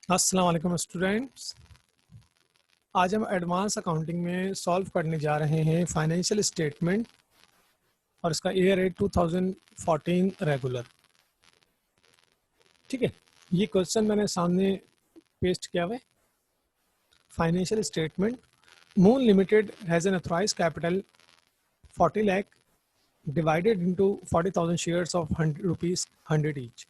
अस्सलाम वालेकुम स्टूडेंट्स। आज हम एडवांस अकाउंटिंग में सॉल्व करने जा रहे हैं फाइनेंशियल स्टेटमेंट और इसका ईयर है 2014 रेगुलर। ठीक है, ये क्वेश्चन मैंने सामने पेस्ट किया हुआ है। Financial statement, moon limited has an authorise capital 40 lakh divided into 40,000 shares of 100 rupees 100 each.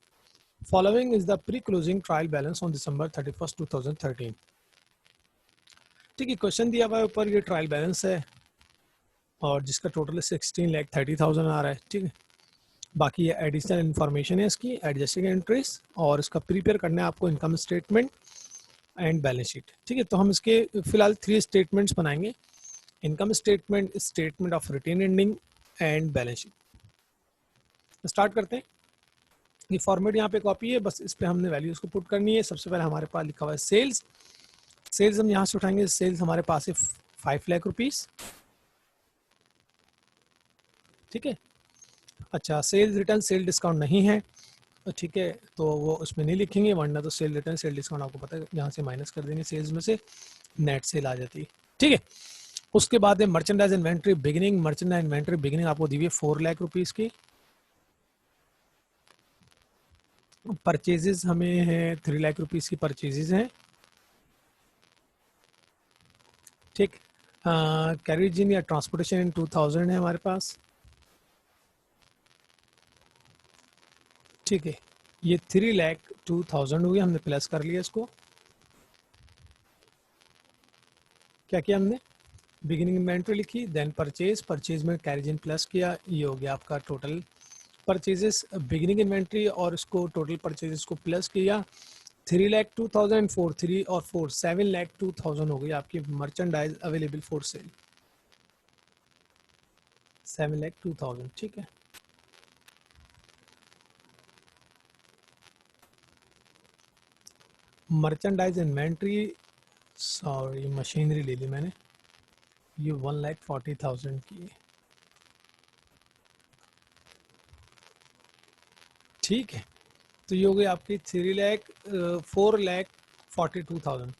Following is the pre-closing trial balance on December 31st 2013. ठीक है, क्वेश्चन दिया हुआ है ऊपर, ये ट्रायल बैलेंस है और जिसका टोटल 16,30,000 आ रहा है। ठीक है, बाकी ये एडिशनल इन्फॉर्मेशन है इसकी, एडजस्टिंग एंट्रीज, और इसका प्रिपेयर करना है आपको income statement and balance sheet. ठीक है, तो हम इसके फिलहाल 3 स्टेटमेंट्स बनाएंगे: income statement, statement of retained earning and balance sheet. Start करते हैं। ये फॉर्मेट यहाँ पे कॉपी है, बस इस पर हमने वैल्यूज को पुट करनी है। सबसे पहले हमारे पास लिखा हुआ है सेल्स। सेल्स हम यहाँ से उठाएंगे। सेल्स हमारे पास है 5 लाख रुपीज़। ठीक है, अच्छा, सेल्स रिटर्न सेल डिस्काउंट नहीं है, ठीक है, तो वो उसमें नहीं लिखेंगे, वरना तो सेल रिटर्न सेल डिस्काउंट आपको पता है यहाँ से माइनस कर देंगे, सेल्स में से नेट सेल आ जाती है। ठीक है, उसके बाद है merchandise inventory beginning. Merchandise inventory beginning आपको दी हुई है 4 लाख रुपीज़ की। परचेजेस हमें है 3 लाख रुपीज़ की परचेजेस हैं। ठीक, कैरेज इन या ट्रांसपोर्टेशन इन 2000 है हमारे पास। ठीक है, ये 3,02,000 हो गया, हमने प्लस कर लिया इसको। क्या किया हमने? बिगिनिंग इन्वेंट्री लिखी, देन परचेज, परचेज में कैरेज इन प्लस किया, ये हो गया आपका टोटल परचेजेस। बिगिनिंग इन्वेंट्री और इसको टोटल परचेजेस को प्लस किया, 3,02,000, 4 3 और 4 7,02,000 हो गई आपकी मर्चेंडाइज अवेलेबल फॉर सेल, 7,02,000। ठीक है, मर्चेंडाइज इन्वेंट्री, सॉरी मशीनरी ले ली मैंने, ये 1,40,000 की है। ठीक है, तो ये हो गई आपकी 4,42,000।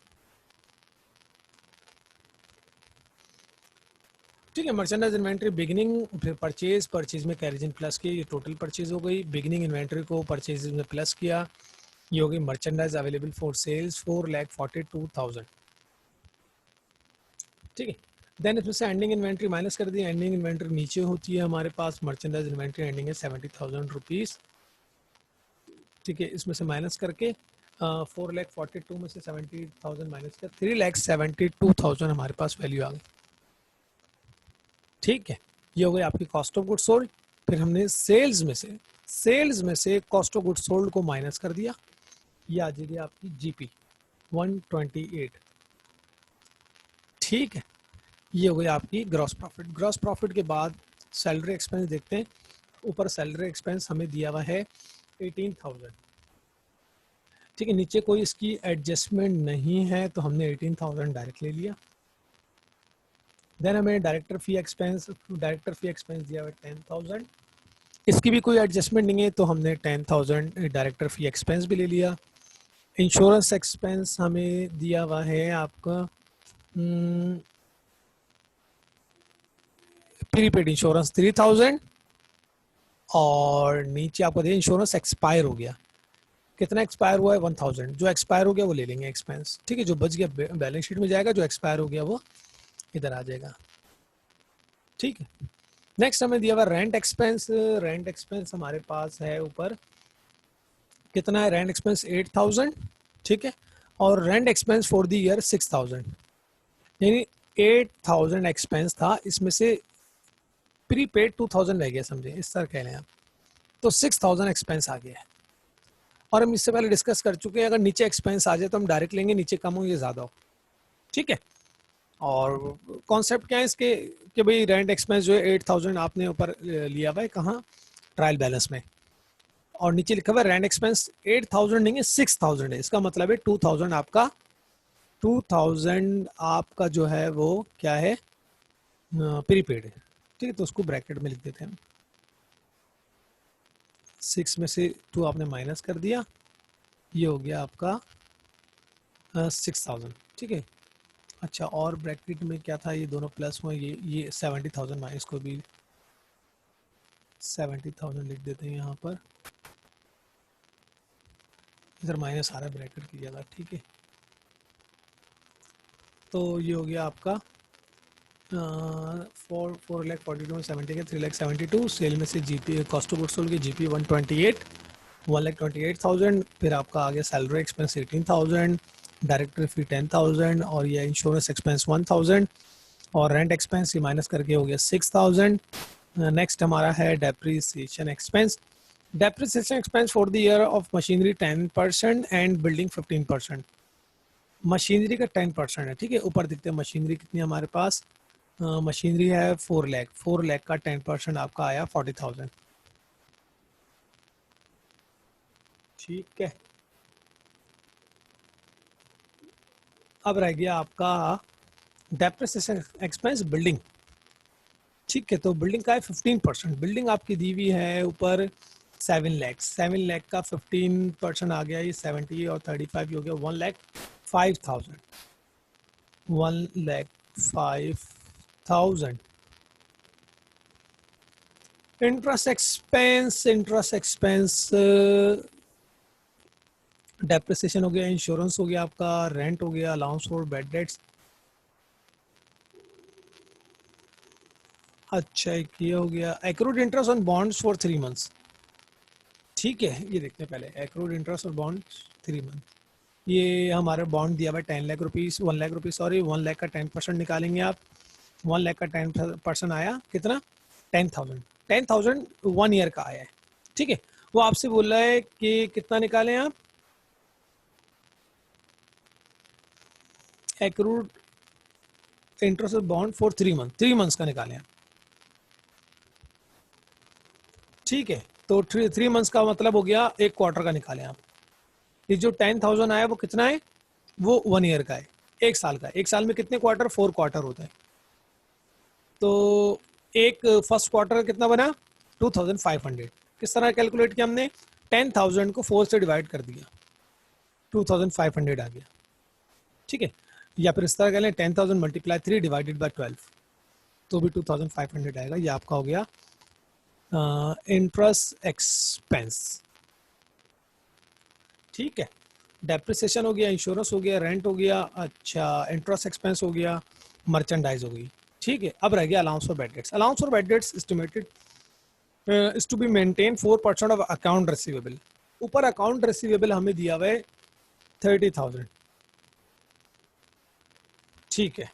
ठीक है, मर्चेंडाइज इन्वेंट्री बिगिनिंग, फिर परचेज, परचेज में कैरेज इन प्लस किया, ये टोटल परचेज हो गई। बिगिनिंग इन्वेंट्री को परचेज में प्लस किया, ये हो गई मर्चेंडाइज अवेलेबल फॉर सेल्स 4,42,000। ठीक है, देन इसमें से एंडिंग इन्वेंट्री माइनस कर दी। एंडिंग इन्वेंट्री नीचे होती है हमारे पास, मर्चेंडाइज इन्वेंट्री एंडिंग है 70,000 रुपीज़। ठीक है, इसमें से माइनस करके 4,42,000 में से 70,000 माइनस कर 3,72,000 हमारे पास वैल्यू आ गई। ठीक है, ये हो गई आपकी कॉस्ट ऑफ गुड सोल्ड। फिर हमने सेल्स में से कॉस्ट ऑफ गुड सोल्ड को माइनस कर दिया, ये आ जाएगी आपकी जीपी 128। ठीक है, ये हो गई आपकी ग्रॉस प्रॉफिट। ग्रॉस प्रॉफिट के बाद सैलरी एक्सपेंस देखते हैं। ऊपर सैलरी एक्सपेंस हमें दिया हुआ है 18,000। ठीक है, नीचे कोई इसकी एडजस्टमेंट नहीं है तो हमने 18,000 डायरेक्ट ले लिया। देन हमें डायरेक्टर फी एक्सपेंस दिया हुआ है 10,000, इसकी भी कोई एडजस्टमेंट नहीं है तो हमने 10,000 डायरेक्टर फी एक्सपेंस भी ले लिया। इंश्योरेंस एक्सपेंस हमें दिया हुआ है आपका प्रीपेड इंश्योरेंस 3,000, और नीचे आपको दिया इंश्योरेंस एक्सपायर हो गया। कितना एक्सपायर हुआ है? 1,000। जो एक्सपायर हो गया वो ले लेंगे एक्सपेंस। ठीक है, जो बच गया बैलेंस शीट में जाएगा, जो एक्सपायर हो गया वो इधर आ जाएगा। ठीक है, नेक्स्ट हमें दिया हुआ रेंट एक्सपेंस। रेंट एक्सपेंस हमारे पास है ऊपर, कितना है? Rent expense 8,000। ठीक है, और rent expense for the year 6,000, यानी 8,000 एक्सपेंस था, इसमें से प्रीपेड 2,000 रह गया, समझे, इस तरह कह लें आप, तो 6,000 एक्सपेंस आ गया है। और हम इससे पहले डिस्कस कर चुके हैं, अगर नीचे एक्सपेंस आ जाए तो हम डायरेक्ट लेंगे, नीचे कम हो या ज़्यादा हो। ठीक है, और कॉन्सेप्ट क्या है इसके कि भाई रेंट एक्सपेंस जो है 8,000 आपने ऊपर लिया हुआ है, कहाँ? ट्रायल बैलेंस में, और नीचे लिखा हुआ है रेंट एक्सपेंस 8,000 नहीं है, 6,000 है। इसका मतलब है 2,000 आपका, 2,000 आपका जो है वो क्या है? प्रीपेड है। ठीक है, तो उसको ब्रैकेट में लिख देते हैं हम। 6 में से 2 आपने माइनस कर दिया, ये हो गया आपका 6,000, ठीक है। अच्छा, और ब्रैकेट में क्या था, ये दोनों प्लस में, ये 70,000 माइनस, को भी 70,000 लिख देते हैं यहाँ पर, इधर माइनस आ रहा है ब्रैकेट की जगह, ठीक है। तो ये हो गया आपका 4,42,000 में 70 के 3,72,000, सेल में से GP cost of goods sold की जीपी 128,000, फिर आपका आ गया सैलरी एक्सपेंस 18,000, डायरेक्टर फी 10,000, और ये इंश्योरेंस एक्सपेंस 1,000, और रेंट एक्सपेंस ये माइनस करके हो गया 6,000। नेक्स्ट हमारा है depreciation expense. Depreciation expense for the year of machinery 10% and building 15%। Machinery का 10% है, ठीक है। ऊपर दिखते हैं मशीनरी कितनी है हमारे पास, मशीनरी है 4 लाख का 10% आपका आया 40,000, ठीक है। अब रह गया आपका डेप्रिसिएशन एक्सपेंस बिल्डिंग, ठीक है। तो बिल्डिंग का है 15%, बिल्डिंग आपकी दी हुई है ऊपर 7 लाख का 15% आ गया, ये 70 और 35 हो गया 1,05,000, 1,05,000। इंटरेस्ट एक्सपेंस डेप्रिसिएशन हो गया, इंश्योरेंस हो गया आपका, रेंट हो गया, अलाउंस फॉर बैड डेट्स। अच्छा, एक ये हो गया accrued interest on bonds for 3 months, ठीक है। ये देखते हैं पहले, एक्रूड इंटरेस्ट और बॉन्ड 3 मंथ, ये हमारे बॉन्ड दिया हुआ है 10 lakh rupees, 1 lakh rupees sorry, 1 lakh का 10% निकालेंगे आप, 1 लाख का 10% आया कितना, 10,000, 10,000 1 ईयर का आया है, ठीक है। वो आपसे बोल रहा है कि कितना निकालें आप, accrued interest bond for 3 month, 3 months का निकालें आप, ठीक है। तो 3 मंथ्स का मतलब हो गया 1 क्वार्टर का निकालें आप। ये जो 10,000 आया वो कितना है, वो 1 ईयर का है, 1 साल का। 1 साल में कितने क्वार्टर, 4 क्वार्टर होते हैं। तो एक फर्स्ट क्वार्टर कितना बना, 2,500। किस तरह कैलकुलेट किया हमने, 10,000 को 4 से डिवाइड कर दिया, 2,500 आ गया, ठीक है। या फिर इस तरह कह लें 10,000 मल्टीप्लाई 3 डिवाइडेड बाई 12, तो भी 2,500 आएगा। ये आपका हो गया इंटरेस्ट एक्सपेंस, ठीक है। डेप्रिसिएशन हो गया, इंश्योरेंस हो गया, रेंट हो गया, अच्छा इंटरेस्ट एक्सपेंस हो गया, मर्चेंडाइज हो गई, ठीक है। अब रह गया allowance for bad debts. Allowance for bad debts estimated is to be maintain 4% of account receivable. ऊपर अकाउंट रिसीवेबल हमें दिया हुआ है 30,000, ठीक है।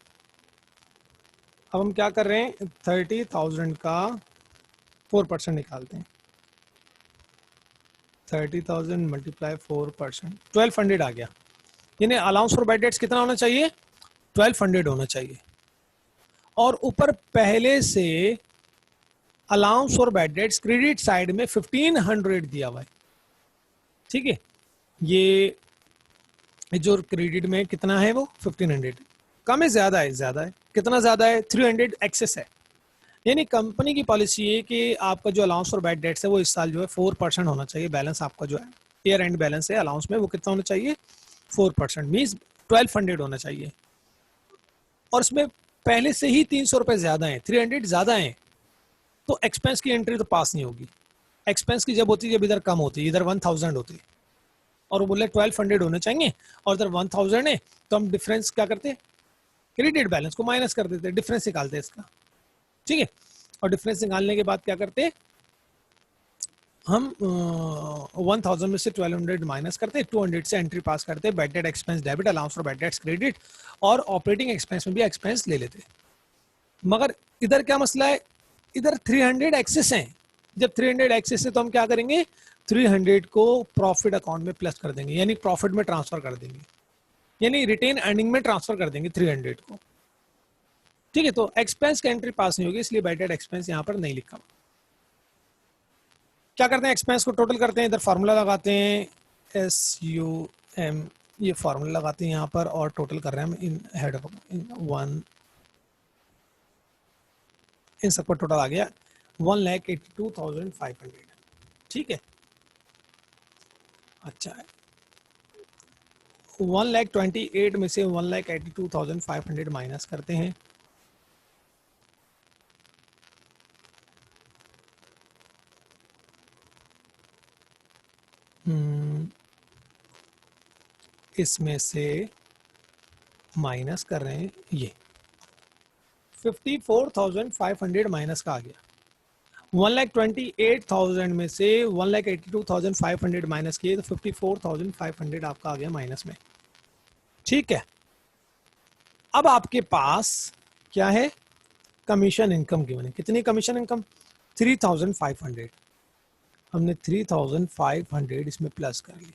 अब हम क्या कर रहे हैं, 30,000 का 4% निकालते हैं, 30,000 मल्टीप्लाई 4%, 1,200 आ गया। यानी अलाउंस फॉर बैड डेट्स कितना होना चाहिए, 1,200 होना चाहिए। और ऊपर पहले से allowance for bad dates credit side में 1,500 दिया हुआ है, ठीक है। ये जो क्रेडिट में कितना है वो 1,500, कम है ज्यादा है, ज्यादा है, कितना ज्यादा है, 300 एक्सेस है। यानी कंपनी की पॉलिसी है कि आपका जो अलाउंस फॉर बैड डेट्स है वो इस साल जो है 4% होना चाहिए। बैलेंस आपका जो है ईयर एंड बैलेंस है अलाउंस में, वो कितना होना चाहिए, 4%, मीन्स 1,200 होना चाहिए। और इसमें पहले से ही 300 रुपये ज्यादा है, 300 ज्यादा है, तो एक्सपेंस की एंट्री तो पास नहीं होगी। एक्सपेंस की जब होती है, जब इधर कम होती है, इधर 1,000 होती है, और वो बोले 1,200 होने चाहिए, और इधर 1,000 है, तो हम डिफरेंस क्या करते, क्रेडिट बैलेंस को माइनस कर देते, डिफरेंस निकालते इसका, ठीक है। और डिफरेंस निकालने के बाद क्या करते, हम 1,000 में से 1,200 माइनस करते, 200 से एंट्री पास करते, bad debt expense debit, allowance for bad dates credit, और ऑपरेटिंग एक्सपेंस में भी एक्सपेंस ले लेते। मगर इधर क्या मसला है, इधर 300 एक्सेस है। जब 300 एक्सेस है तो हम क्या करेंगे, 300 को प्रॉफिट अकाउंट में प्लस कर देंगे, यानी प्रॉफिट में ट्रांसफर कर देंगे, यानी रिटेन अर्निंग में ट्रांसफर कर देंगे 300 को, ठीक है। तो एक्सपेंस की एंट्री पास नहीं होगी, इसलिए बैड डेट एक्सपेंस यहाँ पर नहीं लिखा। क्या करते हैं, एक्सपेंस को टोटल करते हैं, इधर फार्मूला लगाते हैं SUM, ये फार्मूला लगाते हैं यहाँ पर, और टोटल कर रहे हैं हम इन हेड इन वन, इन सबका टोटल आ गया 1,82,500, ठीक है। अच्छा है, 1,28,000 में से 1,82,500 माइनस करते हैं। इसमें से माइनस कर रहे हैं ये 54,500 माइनस का आ गया। 1,28,000 में से 1,82,500 माइनस किए तो 54,500 आपका आ गया माइनस में। ठीक है, अब आपके पास क्या है, कमीशन इनकम गिवन है। कितनी कमीशन इनकम? 3,500। हमने 3,500 इसमें प्लस कर ली।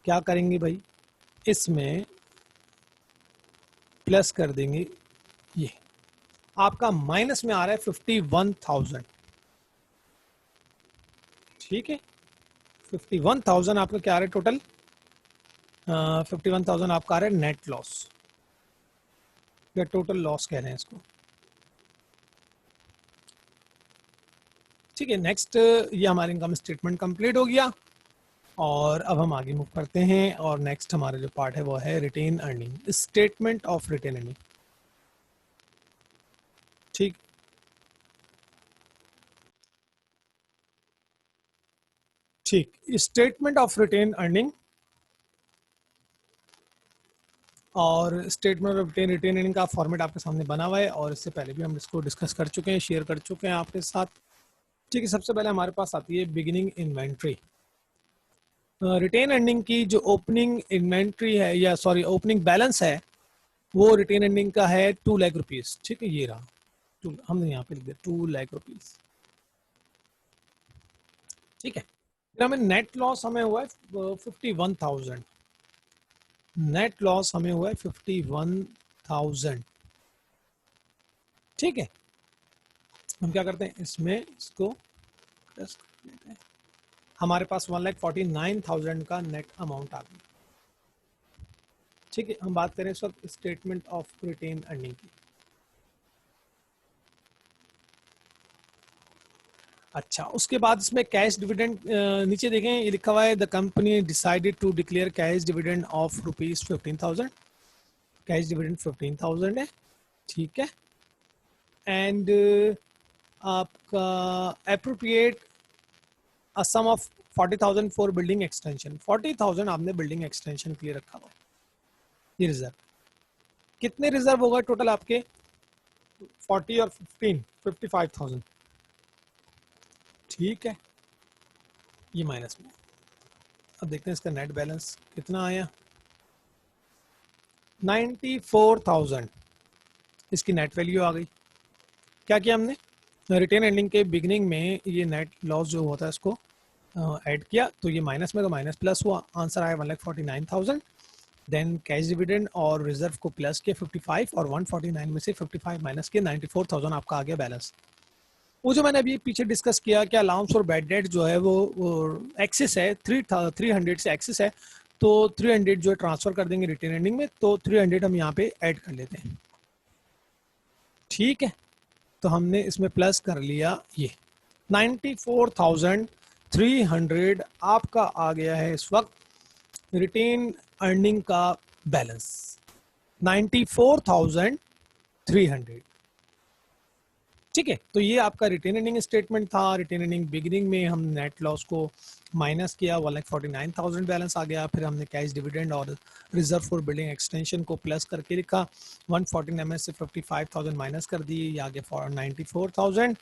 क्या करेंगे भाई, इसमें प्लस कर देंगे, ये आपका माइनस में आ रहा है 51,000। ठीक है, 51,000 आपका क्या आ रहा है टोटल? 51,000 आपका आ रहा है नेट लॉस या टोटल लॉस कह रहे हैं इसको। ठीक है, नेक्स्ट ये हमारा इनकम स्टेटमेंट कंप्लीट हो गया और अब हम आगे मूव करते हैं और नेक्स्ट हमारा जो पार्ट है वो है retained earning, statement of retained earning. ठीक, ठीक, स्टेटमेंट ऑफ रिटेन अर्निंग और स्टेटमेंट ऑफ रिटेन अर्निंग का फॉर्मेट आपके सामने बना हुआ है और इससे पहले भी हम इसको डिस्कस कर चुके हैं, शेयर कर चुके हैं आपके साथ। ठीक है, सबसे पहले हमारे पास आती है बिगिनिंग इन्वेंट्री। रिटेन अर्निंग की जो ओपनिंग इन्वेंट्री है या सॉरी ओपनिंग बैलेंस है वो रिटेन अर्निंग का है 2 लाख रुपीज। ठीक है, ये रहा, हमने यहाँ पे लिख दिया 2 लाख रुपीज। ठीक है, फिर हमें नेट लॉस हमें हुआ है 51,000। नेट लॉस हमें हुआ है 51,000। ठीक है, हम क्या करते हैं इसमें इसको प्लस कर लेते हैं। हमारे पास 1,49,000 का नेट अमाउंट आ गया। ठीक है, हम बात करें इस वक्त स्टेटमेंट ऑफ रिटेन अर्निंग की। अच्छा, उसके बाद इसमें कैश डिविडेंड नीचे देखें, ये लिखा हुआ है the company decided to declare cash dividend of ₹15,000। Cash dividend 15,000 है। ठीक है, एंड आपका appropriate a sum of 40,000 for building extension. 40,000 आपने बिल्डिंग एक्सटेंशन के लिए रखा हुआ है। ये रिजर्व कितने रिजर्व होगा टोटल आपके? 40 और 15 55,000। ठीक है, ये माइनस में। अब देखते हैं इसका नेट बैलेंस कितना आया। 94,000 इसकी नेट वैल्यू आ गई। क्या किया हमने, रिटेन एंडिंग के बिगनिंग में ये नेट लॉस जो होता है इसको ऐड किया तो ये माइनस में तो माइनस प्लस हुआ, आंसर आया 1,49,000। देन कैश डिविडेंड और रिजर्व को प्लस किया 55 और 149 में से 55 माइनस किया 94,000 आपका आ गया बैलेंस। वो जो मैंने अभी पीछे डिस्कस किया कि अलाउंस और बैड डेट जो है वो एक्सेस है 300 से एक्सेस है, तो 300 जो है ट्रांसफर कर देंगे रिटेन एंडिंग में, तो 300 हम यहाँ पे ऐड कर लेते हैं। ठीक है, तो हमने इसमें प्लस कर लिया, ये 94,300 आपका आ गया है इस वक्त रिटेन अर्निंग का बैलेंस 94,300। ठीक है, तो ये आपका रिटेन अर्निंग स्टेटमेंट था। रिटेन अर्निंग बिगिनिंग में हम नेट लॉस को माइनस किया, 1,49,000 बैलेंस आ गया। फिर हमने कैश डिविडेंड और रिजर्व फॉर बिल्डिंग एक्सटेंशन को प्लस करके लिखा, 149 में से 55,000 माइनस कर दिए, ये आगे 94,000।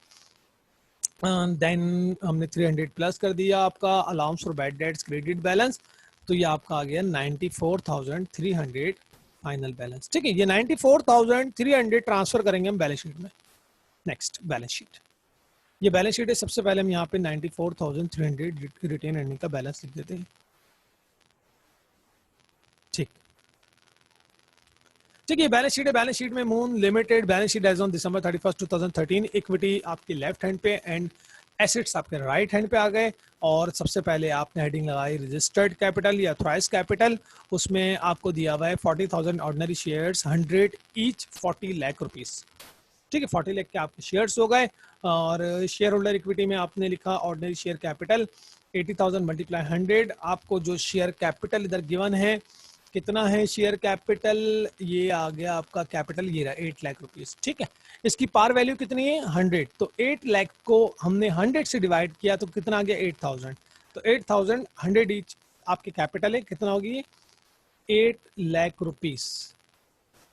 देन हमने 300 प्लस कर दिया आपका allowance for bad dates credit balance, तो ये आपका आ गया 94,300 फाइनल बैलेंस। ठीक है, ये 94,300 ट्रांसफर करेंगे हम बैलेंस शीट में। नेक्स्ट बैलेंस शीट, ये बैलेंस शीट है। सबसे पहले हम यहाँ पे 94,300 रिटेन अर्निंग का बैलेंस लिख देते हैं। ठीक, ठीक है, बैलेंस शीट है। बैलेंस शीट में Moon limited balance sheet as on December 31, 2013। Equity आपकी लेफ्ट हैंड पे एंड एसेट्स आपके राइट हैंड पे आ गए। और सबसे पहले आपने हेडिंग लगाई रजिस्टर्ड कैपिटल या थ्राइस कैपिटल, उसमें आपको दिया हुआ है 40,000 ordinary shares, 100 each, 40 lakh rupees. ठीक है, 40 लाख के आपके शेयर्स हो गए। और शेयर होल्डर इक्विटी में आपने लिखा ऑर्डिनरी शेयर कैपिटल 80,000 मल्टीप्लाई 100। आपको जो शेयर कैपिटल इधर गिवन है कितना है शेयर कैपिटल, ये आ गया आपका कैपिटल, ये रहा 8 लाख रुपीस, ठीक है। इसकी पार वैल्यू कितनी है 100, तो 8 लाख को हमने 100 से डिवाइड किया तो कितना आ गया 8000, तो 8000 100 ईच आपके कैपिटल है, कितना होगी ये 8 लाख रुपीस,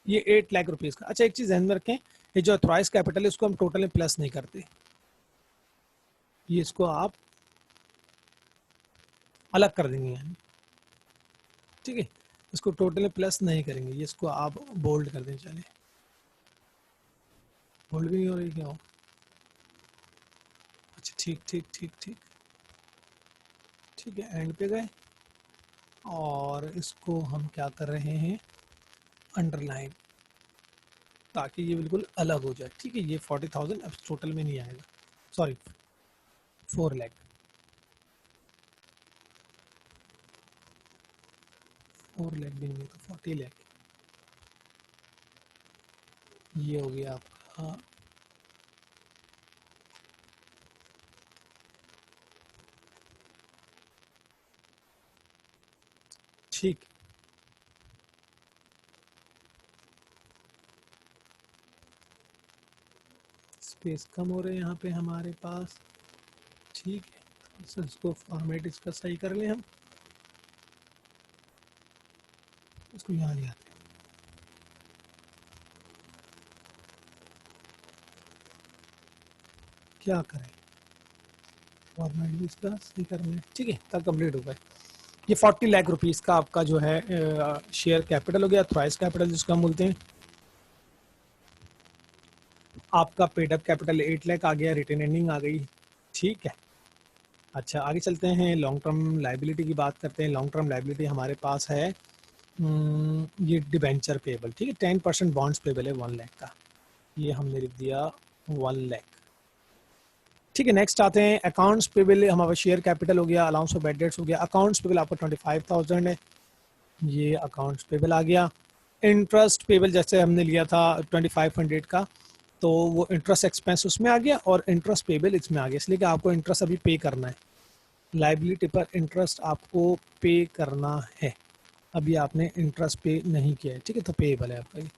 ये 8 लाख रुपीस का। अच्छा एक चीज ध्यान में रखें, ये जो अथॉराइज कैपिटल है इसको हम टोटल में प्लस नहीं करते, ये इसको आप अलग कर देंगे यानी, ठीक है, इसको टोटल में प्लस नहीं करेंगे, ये इसको आप बोल्ड कर दें, चले बोल्ड भी नहीं हो रही क्या हो, अच्छा ठीक ठीक ठीक ठीक ठीक है, एंड पे गए और इसको हम क्या कर रहे हैं अंडरलाइन, ताकि ये बिल्कुल अलग हो जाए, ठीक है। ये 40,000 अब टोटल में नहीं आएगा, सॉरी 4 लाख, 4 लाख भी नहीं तो 40 लाख, ये हो गया आपका ठीक। स्पेस कम हो रहे हैं यहाँ पे हमारे पास, ठीक है, तो इसको फॉर्मेट इसका सही कर लें हम, इसको यहाँ ले आते हैं, क्या करें फॉर्मेट भी इसका सही कर लें, ठीक है, तब कंप्लीट हो गए। ये 40 लाख रुपीस का आपका जो है शेयर कैपिटल हो गया, थ्राइस कैपिटल जिसको हम बोलते हैं। आपका पेड अप कैपिटल 8 लाख आ गया, रिटेन अर्निंग आ गई, ठीक है। अच्छा आगे चलते हैं, लॉन्ग टर्म लाइबिलिटी की बात करते हैं। लॉन्ग टर्म लाइबिलिटी हमारे पास है ये डिबेंचर पेबल, ठीक है, 10% बॉन्ड्स पेबल है 1 लाख का, ये हमने लिख दिया 1 लाख, ठीक है। नेक्स्ट आते हैं अकाउंट्स पेबल, हमारा शेयर कैपिटल हो गया, अलाउंस फॉर बैड डेट्स हो गया, अकाउंट्स पेबल आपका 25,000 है, ये अकाउंट्स पेबल आ गया। इंटरेस्ट पेबल जैसे हमने लिया था 2500 का, तो वो इंटरेस्ट एक्सपेंस उसमें आ गया और इंटरेस्ट पेबल इसमें आ गया, इसलिए कि आपको इंटरेस्ट अभी पे करना है, लाइबिलिटी पर इंटरेस्ट आपको पे करना है, अभी आपने इंटरेस्ट पे नहीं किया है, ठीक है, तो पेबल है आपका ये।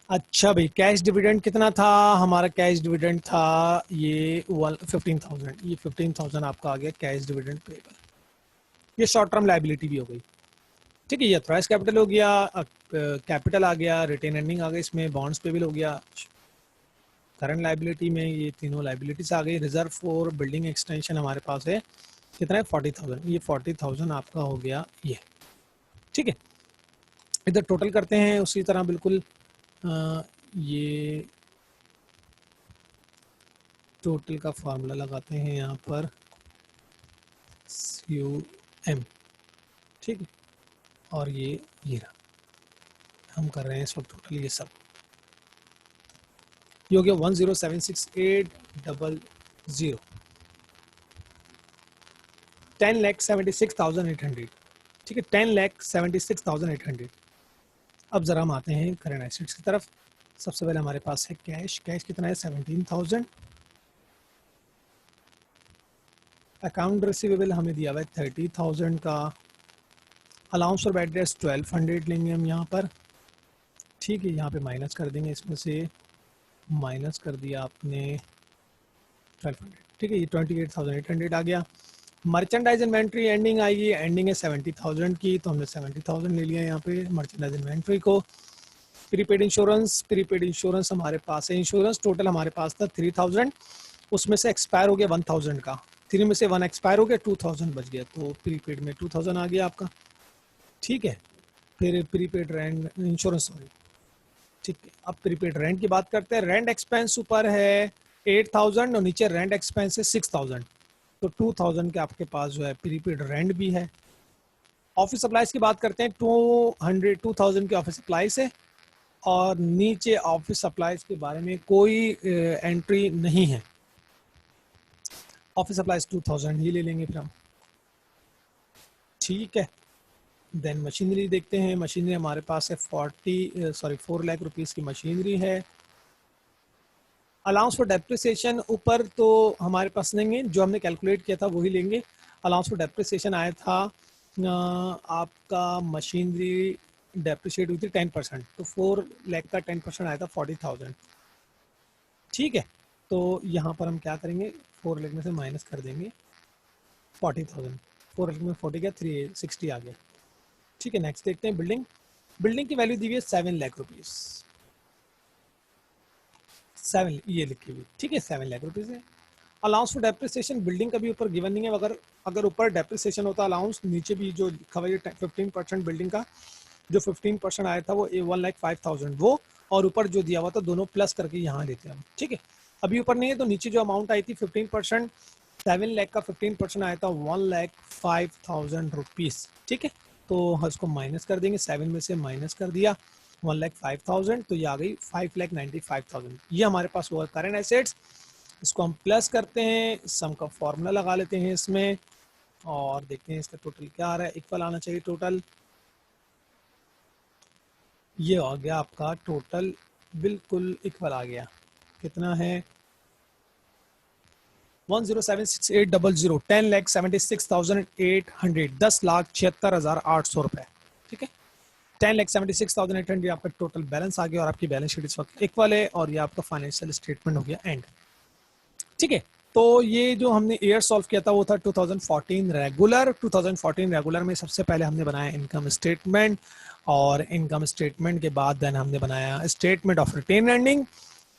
अच्छा भाई कैश डिविडेंड कितना था, हमारा कैश डिविडेंड था ये 15,000, ये 15,000 आपका आ गया कैश डिविडेंड पेबल, ये शॉर्ट टर्म लाइबिलिटी भी हो गई, ठीक है। ये अथॉराइज कैपिटल हो गया, कैपिटल आ गया, रिटेन अर्निंग आ गई, इसमें बॉन्ड्स पेबल हो गया, करंट लाइबिलिटी में ये तीनों लाइबिलिटीज आ गई। रिजर्व फॉर बिल्डिंग एक्सटेंशन हमारे पास है, कितना है 40,000, ये 40,000 आपका हो गया ये, ठीक है। इधर टोटल करते हैं उसी तरह बिल्कुल, ये टोटल का फार्मूला लगाते हैं यहाँ पर CUM, ठीक है, और ये रहा, हम कर रहे हैं इस वक्त टोटल ये सब, ये हो गया 1076800, 10,76,800, ठीक है, 10,76,800। अब ज़रा हम आते हैं करंट एसेट्स की तरफ। सबसे पहले हमारे पास है कैश, कैश कितना है 17,000, अकाउंट रिसीवेबल हमें दिया हुआ है 30,000 का, अलाउंस फॉर बैड डेट्स 1200 लेंगे हम यहाँ पर, ठीक है, यहाँ पे माइनस कर देंगे, इसमें से माइनस कर दिया आपने 1200, ठीक है, ये 28,800 आ गया। मर्चेंडाइज इन्वेंट्री एंडिंग आएगी, एंडिंग है 70,000 की, तो हमने 70,000 ले लिया यहाँ पे मर्चेंडाइज इन्वेंट्री को। प्रीपेड इंश्योरेंस, प्रीपेड इंश्योरेंस हमारे पास है, इंश्योरेंस टोटल हमारे पास था 3,000, उसमें से एक्सपायर हो गया 1,000 का, 3 में से 1 एक्सपायर हो गया, 2,000 बच गया, तो प्रीपेड में 2,000 आ गया आपका, ठीक है। फिर प्रीपेड रेंट इंश्योरेंस, सॉरी, ठीक है। अब प्रीपेड रेंट की बात करते हैं, रेंट एक्सपेंस ऊपर है 8,000 और नीचे रेंट एक्सपेंस है 6,000, तो 2,000 के आपके पास जो है प्रीपेड रेंट भी है। ऑफिस सप्लाईज की बात करते हैं, 2,000 के ऑफिस सप्लाईज है, और नीचे ऑफिस सप्लाईज के बारे में कोई एंट्री नहीं है, ऑफिस सप्लाईज 2,000 ही ले लेंगे फिर हम, ठीक है। देन मशीनरी देखते हैं, मशीनरी हमारे पास है 4 लाख रुपीस की मशीनरी है। अलाउंस फॉर डेप्रिसिएशन ऊपर तो हमारे पास नहीं है, जो हमने कैलकुलेट किया था वही लेंगे। अलाउंस फॉर डेप्रिसिएशन आया था आपका मशीनरी डेप्रिशिएट हुई थी 10%, तो 4 लाख का 10% आया था 40,000। ठीक है, तो यहाँ पर हम क्या करेंगे, 4 लाख में से माइनस कर देंगे 40,000। 4 लाख में 40 गया, 360 आ गया। ठीक है, नेक्स्ट देखते हैं बिल्डिंग। बिल्डिंग की वैल्यू दी हुई है 7 लाख रुपीज़। 7 ये लिखी हुई, ठीक है, 7 लाख रुपीज़ है। अलाउंस फॉर डेप्रिसिएशन बिल्डिंग का भी ऊपर गिवन नहीं है, अगर अगर ऊपर डेप्रिसिएशन होता अलाउंस, नीचे भी जो लिखा हुआ है 15% बिल्डिंग का, जो 15% आया था वो 1,05,000 वो, और ऊपर जो दिया हुआ था दोनों प्लस करके यहाँ लेते हैं हम। ठीक है, अभी ऊपर नहीं है, तो नीचे जो अमाउंट आई थी 15%, 7 लाख का 15% आया था 1,05,000 रुपीज़। ठीक है, तो इसको माइनस कर देंगे, 7 में से माइनस कर दिया 1,05,000, तो ये आ गई 5,95,000। ये हमारे पास हुआ करंट एसेट्स। इसको हम प्लस करते हैं, सम का फॉर्मूला लगा लेते हैं इसमें, और देखते हैं इसका टोटल क्या आ रहा है। इक्वल आना चाहिए टोटल, ये आ गया आपका टोटल, बिल्कुल इक्वल आ गया। कितना है, 1076800, 10,76,800, 10,76,800 रुपए। ठीक है, 10,76,800 आपका टोटल बैलेंस आ गया, और आपकी बैलेंस शीट इस वक्त इक्वल है, और ये आपका फाइनेंशियल स्टेटमेंट हो गया एंड। ठीक है, तो ये जो हमने ईयर सॉल्व किया था वो था 2014 रेगुलर। 2014 रेगुलर में सबसे पहले हमने बनाया इनकम स्टेटमेंट, और इनकम स्टेटमेंट के बाद देन हमने बनाया स्टेटमेंट ऑफ रिटेन अर्निंग,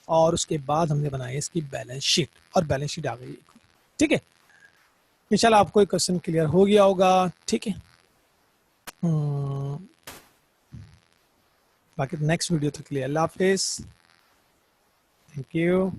और उसके बाद हमने बनाया इसकी बैलेंस शीट, और बैलेंस शीट आ गई। ठीक है, इंशाल्लाह आपको एक क्वेश्चन क्लियर हो गया होगा। ठीक है, बाकी नेक्स्ट वीडियो तक के लिए अल्लाह हाफिज, थैंक यू।